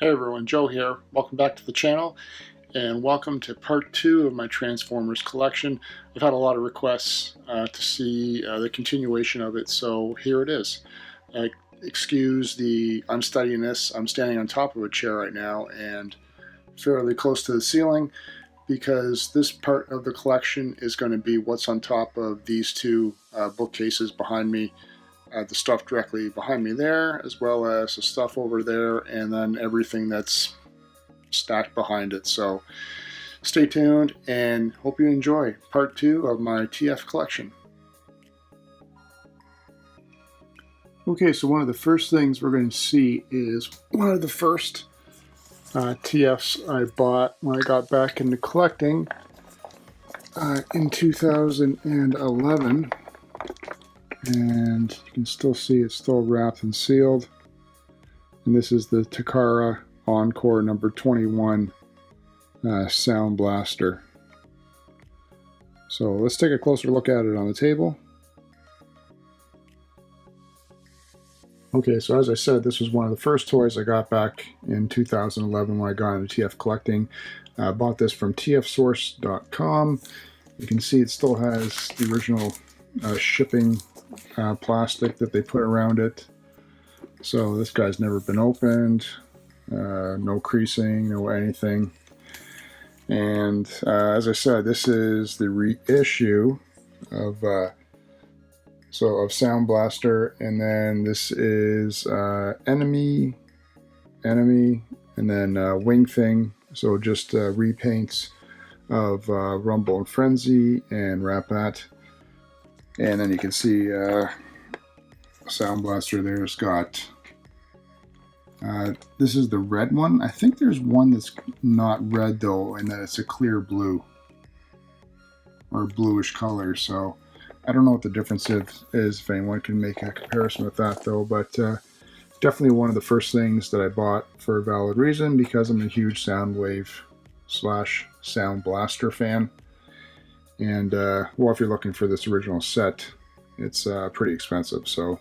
Hey everyone, Joe here. Welcome back to the channel and welcome to part 2 of my Transformers collection. I've had a lot of requests to see the continuation of it, so here it is. Excuse the unsteadiness. I'm standing on top of a chair right now and fairly close to the ceiling because this part of the collection is going to be what's on top of these two bookcases behind me. The stuff directly behind me there, as well as the stuff over there, and then everything that's stacked behind it. So stay tuned and hope you enjoy part 2 of my TF collection. Okay, so one of the first things we're going to see is one of the first TFs I bought when I got back into collecting in 2011. And you can still see it's still wrapped and sealed. And this is the Takara Encore number 21 Sound Blaster. So let's take a closer look at it on the table. Okay, so as I said, this was one of the first toys I got back in 2011 when I got into TF collecting. I bought this from tfsource.com. You can see it still has the original shipping plastic that they put around it. So this guy's never been opened, no creasing, no anything. And as I said, this is the reissue of Sound Blaster, and then this is Enemy, and then Wing Thing. So just repaints of Rumble and Frenzy and Rapat. And then you can see Sound Blaster there's got, this is the red one. I think there's one that's not red though, and that it's a clear blue or bluish color. So I don't know what the difference is, if anyone can make a comparison with that though, but definitely one of the first things that I bought for a valid reason, because I'm a huge Soundwave / Sound Blaster fan. And, well, if you're looking for this original set, it's pretty expensive, so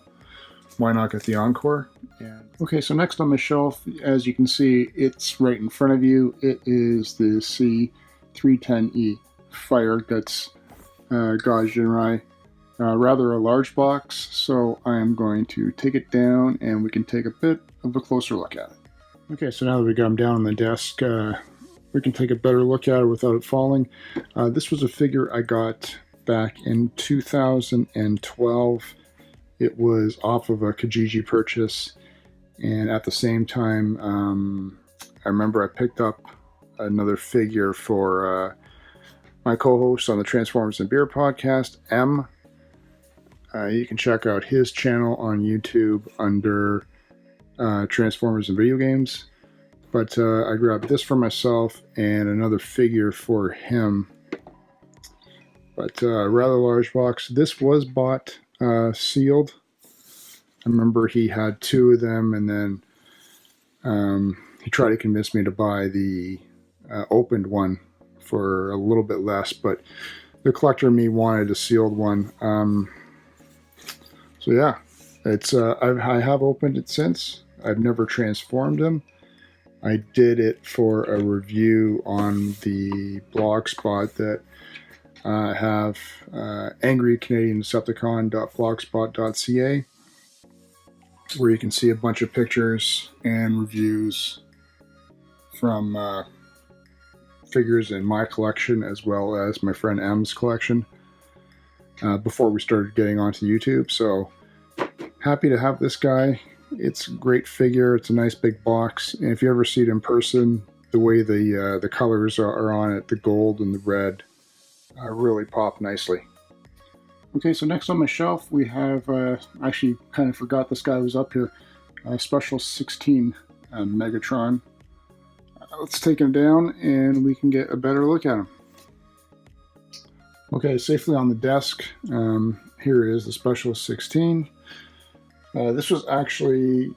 why not get the Encore? And okay, so next on my shelf, as you can see, it's right in front of you. It is the C310E Fire Guts Gaijinrai. Rather a large box, so I am going to take it down and we can take a bit of a closer look at it. Okay, so now that we got them down on the desk, we can take a better look at it without it falling. This was a figure I got back in 2012. It was off of a Kijiji purchase, and at the same time, I remember I picked up another figure for my co-host on the Transformers and Beer podcast, M. You can check out his channel on YouTube under Transformers and Video Games. But I grabbed this for myself and another figure for him. But rather large box. This was bought sealed. I remember he had 2 of them, and then he tried to convince me to buy the opened one for a little bit less. But the collector in me wanted a sealed one. So yeah, it's I have opened it since. I've never transformed him. I did it for a review on the blog spot that I have, angrycanadiandecepticon.blogspot.ca, where you can see a bunch of pictures and reviews from figures in my collection as well as my friend M's collection before we started getting onto YouTube. So happy to have this guy. It's a great figure. It's a nice big box, and if you ever see it in person, the way the colors are on it, the gold and the red, really pop nicely. Okay, so next on my shelf we have, actually kind of forgot this guy was up here, Special 16 Megatron. Let's take him down and we can get a better look at him. Okay, safely on the desk, here is the Special 16. This was actually,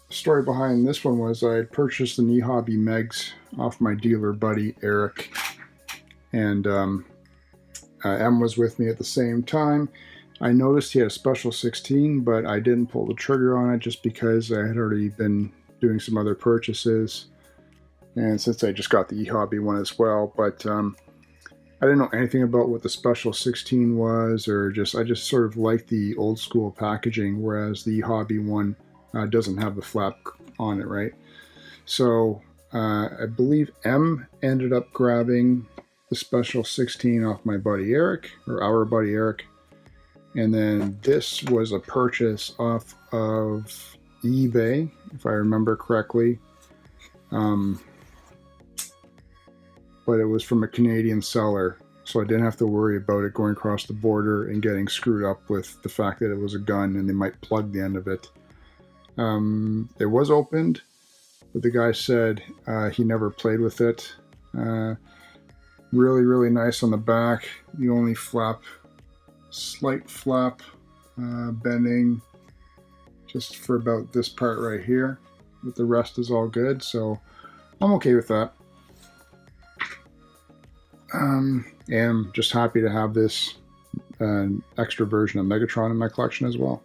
the story behind this one was I had purchased an eHobby Megs off my dealer buddy Eric, and M was with me at the same time. I noticed he had a Special 16, but I didn't pull the trigger on it just because I had already been doing some other purchases. And since I just got the eHobby one as well, but I didn't know anything about what the Special 16 was, or I just sort of like the old school packaging, whereas the eHobby one doesn't have the flap on it, right? So I believe M ended up grabbing the Special 16 off my buddy Eric, or our buddy Eric. And then this was a purchase off of eBay, if I remember correctly. But it was from a Canadian seller, so I didn't have to worry about it going across the border and getting screwed up with the fact that it was a gun and they might plug the end of it. It was opened, but the guy said he never played with it. Really, really nice on the back. The only slight flap bending just for about this part right here, but the rest is all good, so I'm okay with that. And I'm just happy to have this extra version of Megatron in my collection as well.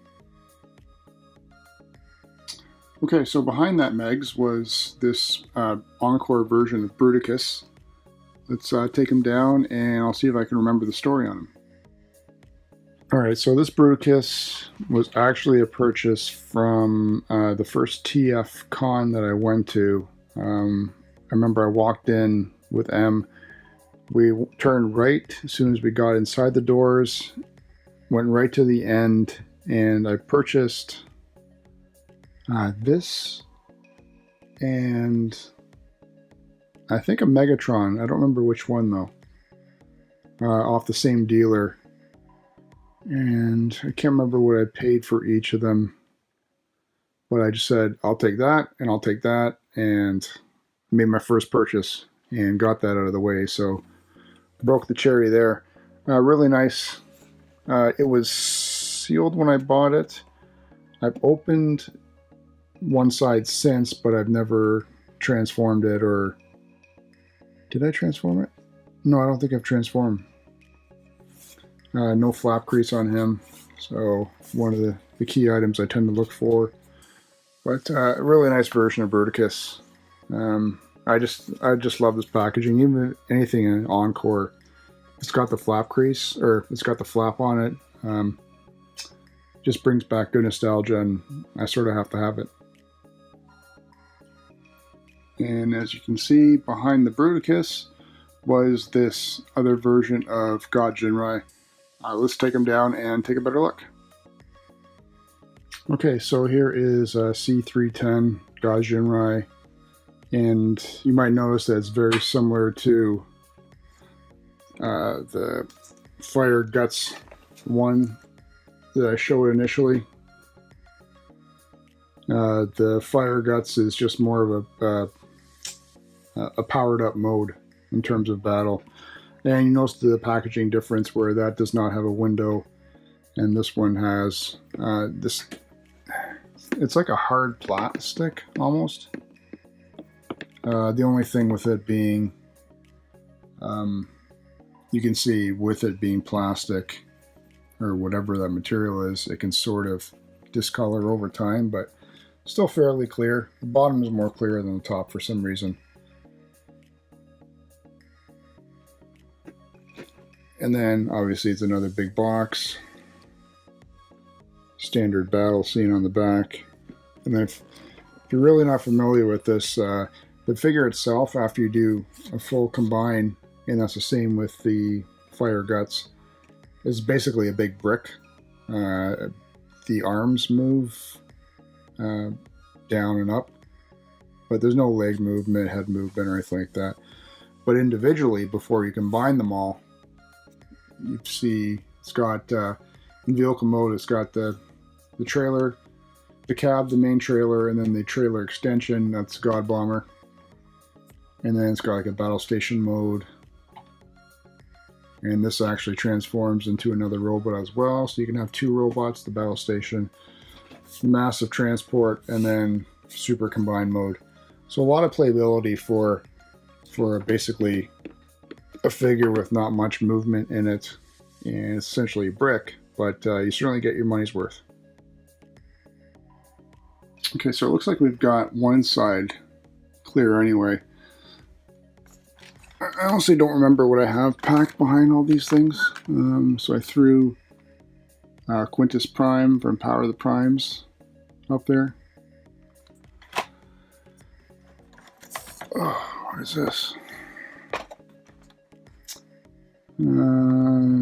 Okay, so behind that Megs was this encore version of Bruticus. Let's take him down and I'll see if I can remember the story on him. Alright, so this Bruticus was actually a purchase from the first TF con that I went to. I remember I walked in with M. We turned right as soon as we got inside the doors, went right to the end, and I purchased this and I think a Megatron. I don't remember which one though. Off the same dealer. And I can't remember what I paid for each of them. But I just said, I'll take that and I'll take that, and made my first purchase and got that out of the way. So broke the cherry there. Really nice. It was sealed when I bought it. I've opened one side since, but I've never transformed it, or did I transform it? No, I don't think I've transformed. No flap crease on him, so one of the key items I tend to look for. But a really nice version of Bruticus. I just love this packaging. Even anything in Encore, it's got the flap crease, or it's got the flap on it. Just brings back good nostalgia, and I sort of have to have it. And as you can see, behind the Bruticus was this other version of God Jinrai. Let's take him down and take a better look. Okay, so here is C310 God Jinrai. And you might notice that it's very similar to the Fire Guts one that I showed initially. The Fire Guts is just more of a powered up mode in terms of battle. And you notice the packaging difference where that does not have a window and this one has this. It's like a hard plastic almost. The only thing with it being, you can see with it being plastic or whatever that material is, it can sort of discolor over time, but still fairly clear. The bottom is more clear than the top for some reason. And then obviously it's another big box. Standard battle scene on the back. And then if you're really not familiar with this, the figure itself, after you do a full combine, and that's the same with the Fire Guts, is basically a big brick. The arms move down and up, but there's no leg movement, head movement, or anything like that. But individually, before you combine them all, you see it's got, in vehicle mode, it's got the trailer, the cab, the main trailer, and then the trailer extension, that's God Bomber. And then it's got like a battle station mode. And this actually transforms into another robot as well. So you can have two robots, the battle station, massive transport, and then super combined mode. So a lot of playability for basically a figure with not much movement in it. And it's essentially a brick, but you certainly get your money's worth. Okay, so it looks like we've got one side clear anyway. I honestly don't remember what I have packed behind all these things. So I threw Quintus Prime from Power of the Primes up there. Oh, what is this?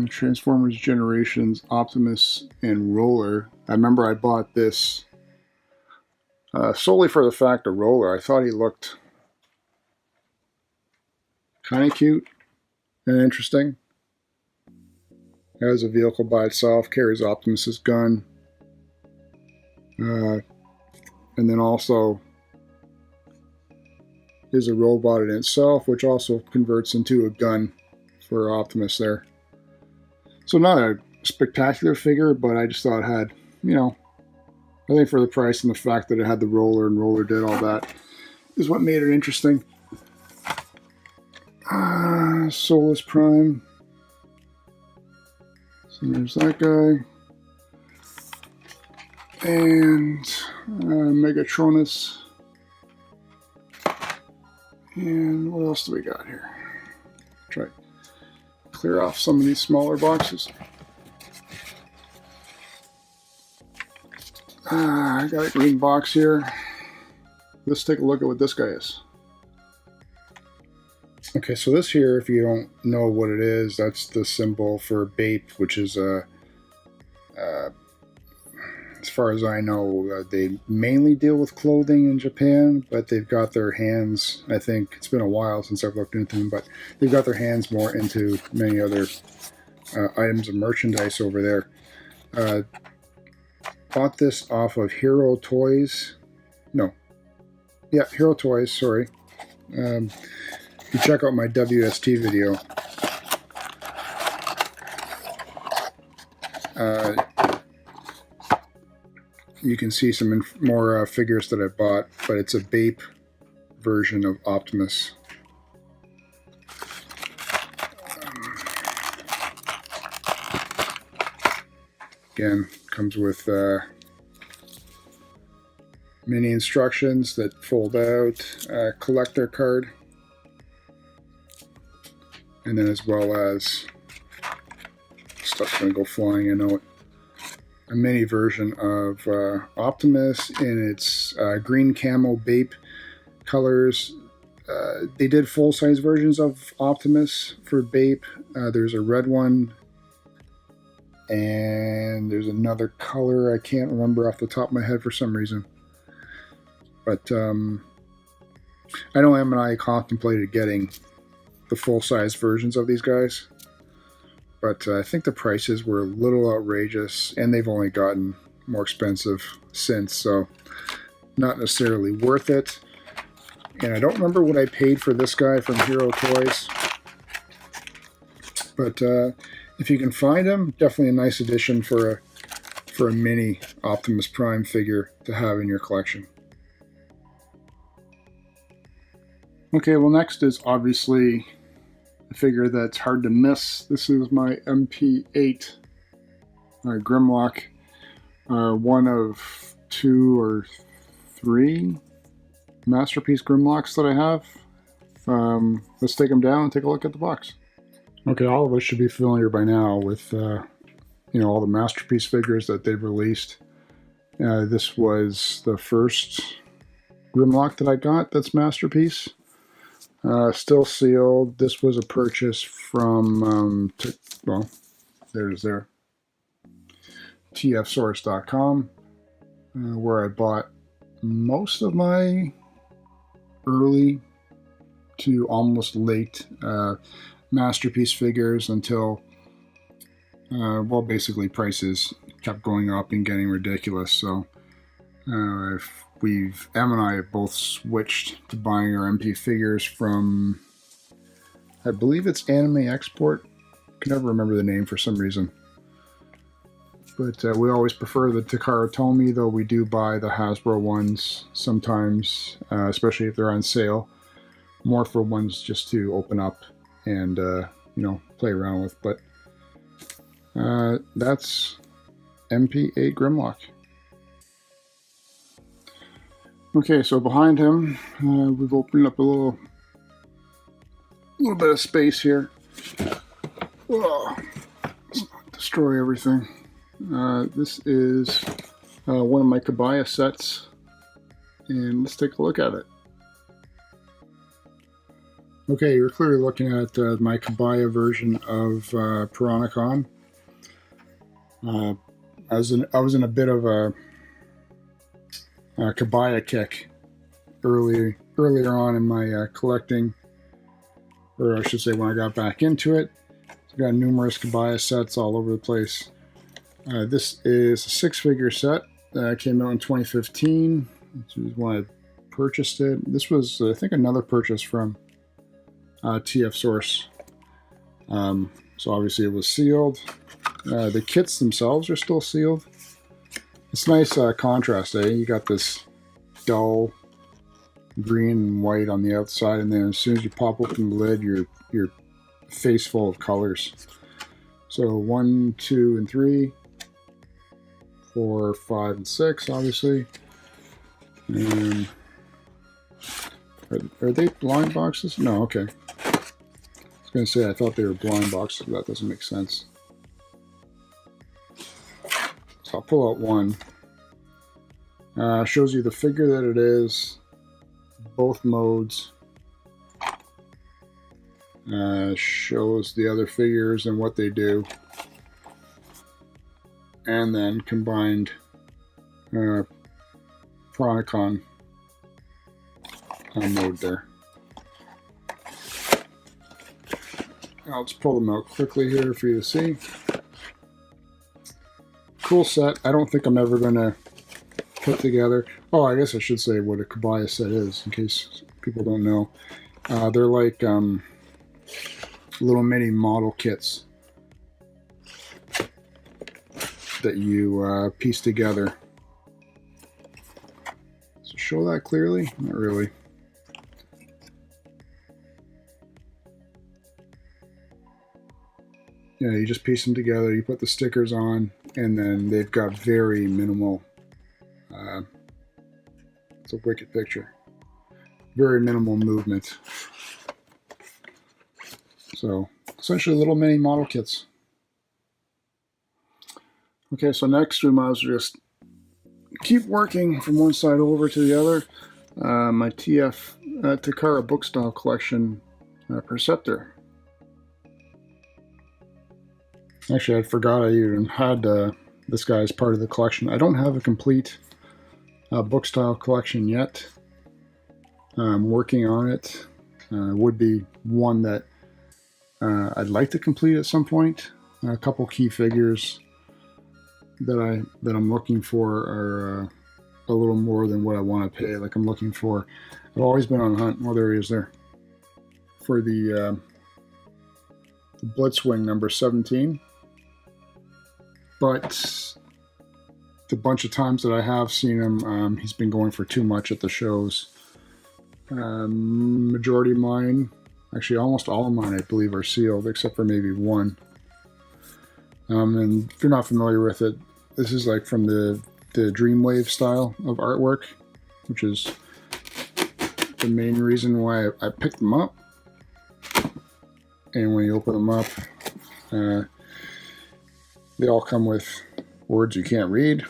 Transformers Generations, Optimus, and Roller. I remember I bought this solely for the fact of Roller. I thought he looked kind of cute and interesting. As a vehicle by itself, carries Optimus's gun. And then also is a robot in itself, which also converts into a gun for Optimus there. So not a spectacular figure, but I just thought it had, I think for the price and the fact that it had the roller and roller did all that is what made it interesting. Solus Prime. So there's that guy. And Megatronus. And what else do we got here? Try to clear off some of these smaller boxes. I got a green box here. Let's take a look at what this guy is. Okay, so this here, if you don't know what it is, that's the symbol for BAPE, which is as far as I know, they mainly deal with clothing in Japan, but they've got their hands, I think, it's been a while since I've looked into them, but they've got their hands more into many other items of merchandise over there. Bought this off of Hero Toys. No. Yeah, Hero Toys, sorry. You check out my WST video. You can see some more figures that I bought, but it's a BAPE version of Optimus. Again, comes with mini instructions that fold out, collector card, and then as well as stuff's gonna go flying, I know it. A mini version of Optimus in its green camo BAPE colors. They did full-size versions of Optimus for BAPE. There's a red one, and there's another color I can't remember off the top of my head for some reason. But I know Em and I contemplated getting the full-size versions of these guys. But I think the prices were a little outrageous, and they've only gotten more expensive since, so not necessarily worth it. And I don't remember what I paid for this guy from Hero Toys. But if you can find him, definitely a nice addition for a mini Optimus Prime figure to have in your collection. Okay, well next is obviously a figure that's hard to miss. This is my MP8 Grimlock, one of 2 or 3 Masterpiece Grimlocks that I have. Let's take them down and take a look at the box. Okay, all of us should be familiar by now with all the Masterpiece figures that they've released. This was the first Grimlock that I got that's Masterpiece. Still sealed. This was a purchase from, there's there, tfsource.com, where I bought most of my early to almost late Masterpiece figures until, basically prices kept going up and getting ridiculous. So Em and I have both switched to buying our MP figures from, I believe it's Anime Export. I can never remember the name for some reason. But we always prefer the Takara Tomy, though we do buy the Hasbro ones sometimes, especially if they're on sale. More for ones just to open up and, play around with. But that's MP8 Grimlock. Okay, so behind him, we've opened up a little little bit of space here. Whoa. Let's not destroy everything. This is one of my Kabaya sets, and let's take a look at it. Okay, you're clearly looking at my Kabaya version of Piranha-Con. I was in a bit of a Kabaya kick earlier on in my collecting, or I should say when I got back into it. I've got numerous Kabaya sets all over the place. This is a 6-figure set that came out in 2015, which is when I purchased it. This was, I think, another purchase from Tyuannosaurus. So obviously it was sealed. The kits themselves are still sealed. It's nice contrast, eh? You got this dull green and white on the outside, and then as soon as you pop open the lid, your face full of colors. So 1, 2, and 3, 4, 5, and 6, obviously. And are they blind boxes? No, okay. I was going to say I thought they were blind boxes, but that doesn't make sense. So I'll pull out one. Shows you the figure that it is, both modes. Shows the other figures and what they do. And then combined Piranha-Con mode there. I'll just pull them out quickly here for you to see. Cool set. I don't think I'm ever going to put together. Oh, I guess I should say what a Kabaya set is, in case people don't know. They're like little mini model kits that you piece together. So show that clearly? Not really. Yeah, you just piece them together, you put the stickers on, and then they've got very minimal, it's a wicked picture, very minimal movement. So, essentially little mini model kits. Okay, so next we might as well just keep working from one side over to the other. My Takara Bookstyle collection Perceptor. Actually, I forgot I even had this guy as part of the collection. I don't have a complete Bookstyle collection yet. I'm working on it. Would be one that I'd like to complete at some point. A couple key figures that I'm looking for are a little more than what I want to pay. Like I'm looking for. I've always been on the hunt. Well, there he is there. For the Blitzwing number 17. But the bunch of times that I have seen him, he's been going for too much at the shows. Majority of mine, actually almost all of mine, I believe, are sealed, except for maybe one. And if you're not familiar with it, this is like from the Dreamwave style of artwork, which is the main reason why I picked them up. And when you open them up, they all come with words you can't read,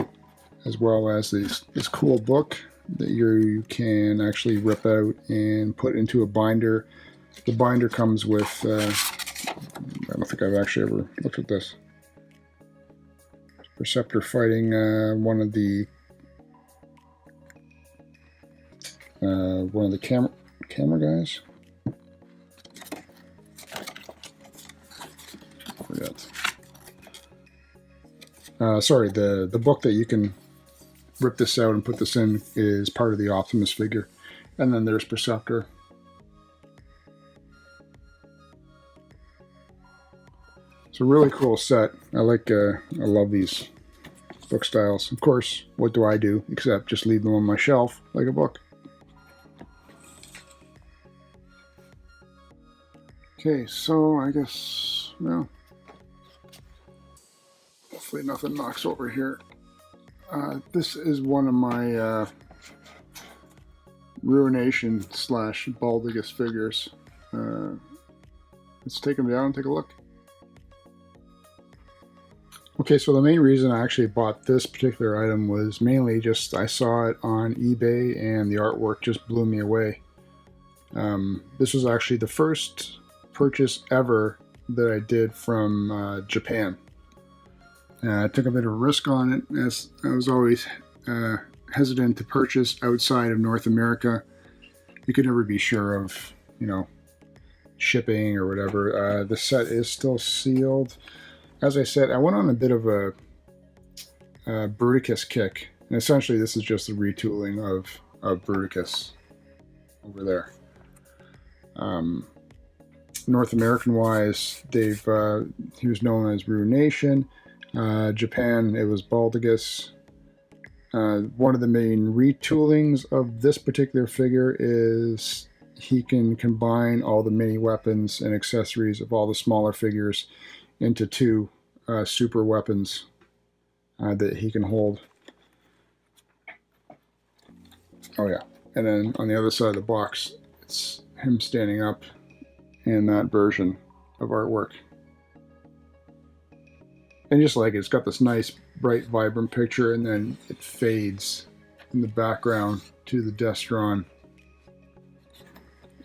as well as this cool book that you can actually rip out and put into a binder. The binder comes with, I don't think I've actually ever looked at this. Perceptor fighting one of the camera guys. Forgot. Sorry, the book that you can rip this out and put this in is part of the Optimus figure. And then there's Perceptor. It's a really cool set. I love these book styles. Of course, what do I do except just leave them on my shelf like a book? Okay, so I guess, well, hopefully nothing knocks over here. This is one of my Ruination / Baldigus figures. let's take them down and take a look. Okay, so the main reason I actually bought this particular item was mainly just I saw it on eBay and the artwork just blew me away. This was actually the first purchase ever that I did from Japan. I took a bit of a risk on it, as I was always hesitant to purchase outside of North America. You could never be sure of, you know, shipping or whatever. The set is still sealed. As I said, I went on a bit of a Bruticus kick, and essentially this is just a retooling of Bruticus over there. North American wise, he was known as Ruination. Japan, it was Baldigus. One of the main retoolings of this particular figure is he can combine all the mini weapons and accessories of all the smaller figures into two super weapons that he can hold. Oh yeah, and then on the other side of the box, it's him standing up in that version of artwork. And just like it's got this nice, bright, vibrant picture, and then it fades in the background to the Destron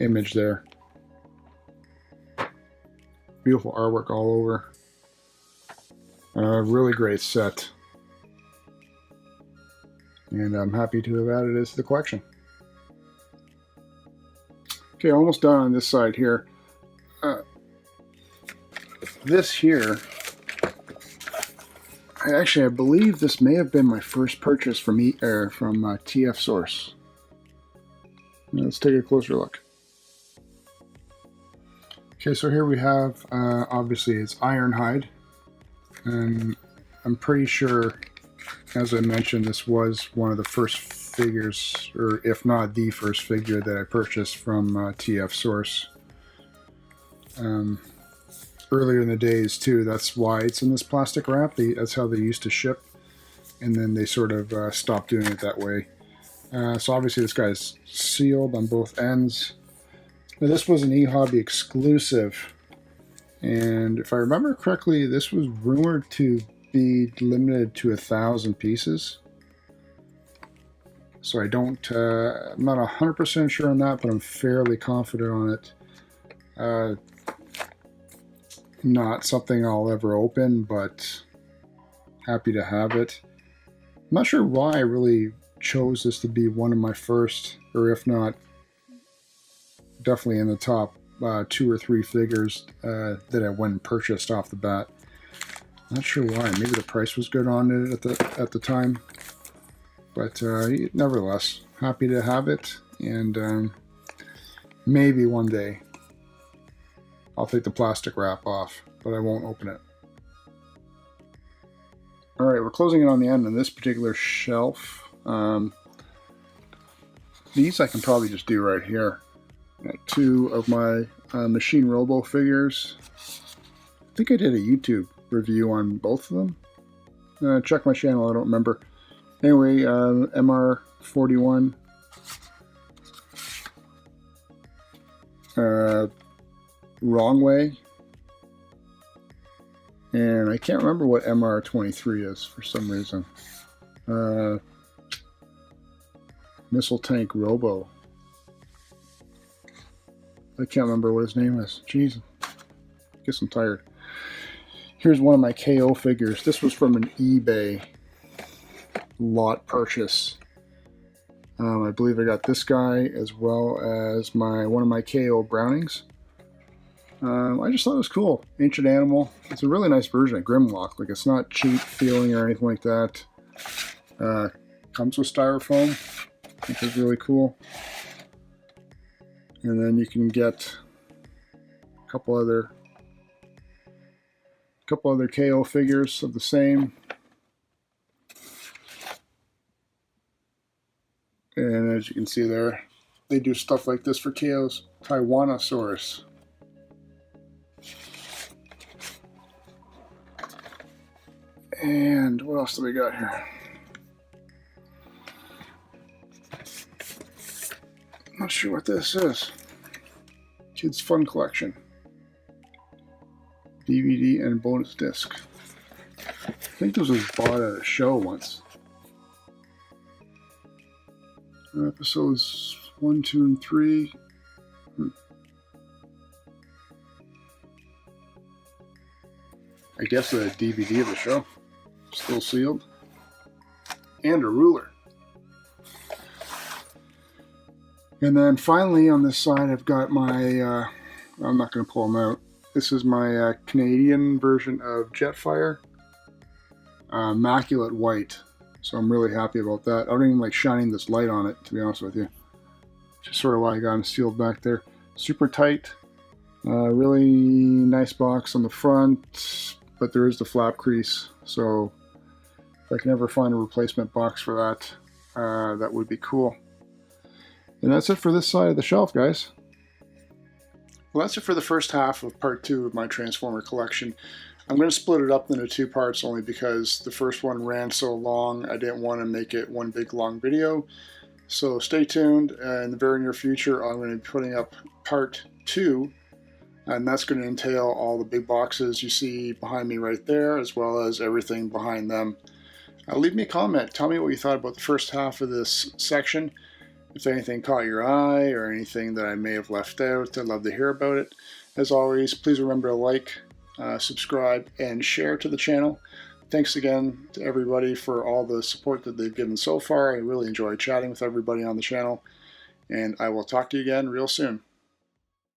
image there. Beautiful artwork all over. Really great set. And I'm happy to have added this to the collection. Okay, almost done on this side here. This here, I believe this may have been my first purchase from TF Source. Now let's take a closer look. Okay, so here we have, obviously it's Ironhide, and I'm pretty sure, as I mentioned, this was one of the first figures, or if not the first figure that I purchased from TF Source. Earlier in the days too, that's why it's in this plastic wrap. That's how they used to ship, and then they sort of stopped doing it that way. So obviously this guy's sealed on both ends. Now this was an eHobby exclusive, and if I remember correctly, this was rumored to be limited to 1,000 pieces. So I'm not 100% sure on that, but I'm fairly confident on it. Not something I'll ever open, but happy to have it. I'm not sure why I really chose this to be one of my first, or if not, definitely in the top 2 or 3 figures that I went and purchased off the bat. Not sure why. Maybe the price was good on it at the time, but nevertheless, happy to have it, and maybe one day I'll take the plastic wrap off, but I won't open it. Alright, we're closing it on the end on this particular shelf. These I can probably just do right here. Got 2 of my Machine Robo figures. I think I did a YouTube review on both of them. Check my channel, I don't remember. Anyway, MR41. Wrong Way, and I can't remember what MR23 is for some reason. Missile Tank Robo. I can't remember what his name is. Jeez, I guess I'm tired. Here's one of my KO figures. This was from an eBay lot purchase. I believe I got this guy as well as one of my KO Brownings. I just thought it was cool. Ancient Animal. It's a really nice version of Grimlock. Like, it's not cheap feeling or anything like that. Comes with styrofoam, which is really cool. And then you can get a couple other KO figures of the same. And as you can see there, they do stuff like this for KOs. Tyuannosaurus. And what else do we got here? Not sure what this is. Kids Fun Collection. DVD and bonus disc. I think this was bought at a show once. Episodes 1, 2, and 3. I guess the DVD of the show. Still sealed. And a ruler. And then finally on this side I've got my, I'm not going to pull them out. This is my Canadian version of Jetfire. Immaculate white. So I'm really happy about that. I don't even like shining this light on it, to be honest with you. Just sort of why I got them sealed back there. Super tight. Really nice box on the front, but there is the flap crease. So if I can ever find a replacement box for that, that would be cool. And that's it for this side of the shelf, guys. Well, that's it for the first half of part 2 of my Transformer collection. I'm going to split it up into 2 parts only because the first one ran so long I didn't want to make it one big long video. So stay tuned. In the very near future I'm going to be putting up part 2, and that's going to entail all the big boxes you see behind me right there, as well as everything behind them. Leave me a comment. Tell me what you thought about the first half of this section. If anything caught your eye or anything that I may have left out, I'd love to hear about it. As always, please remember to like, subscribe, and share to the channel. Thanks again to everybody for all the support that they've given so far. I really enjoy chatting with everybody on the channel, and I will talk to you again real soon.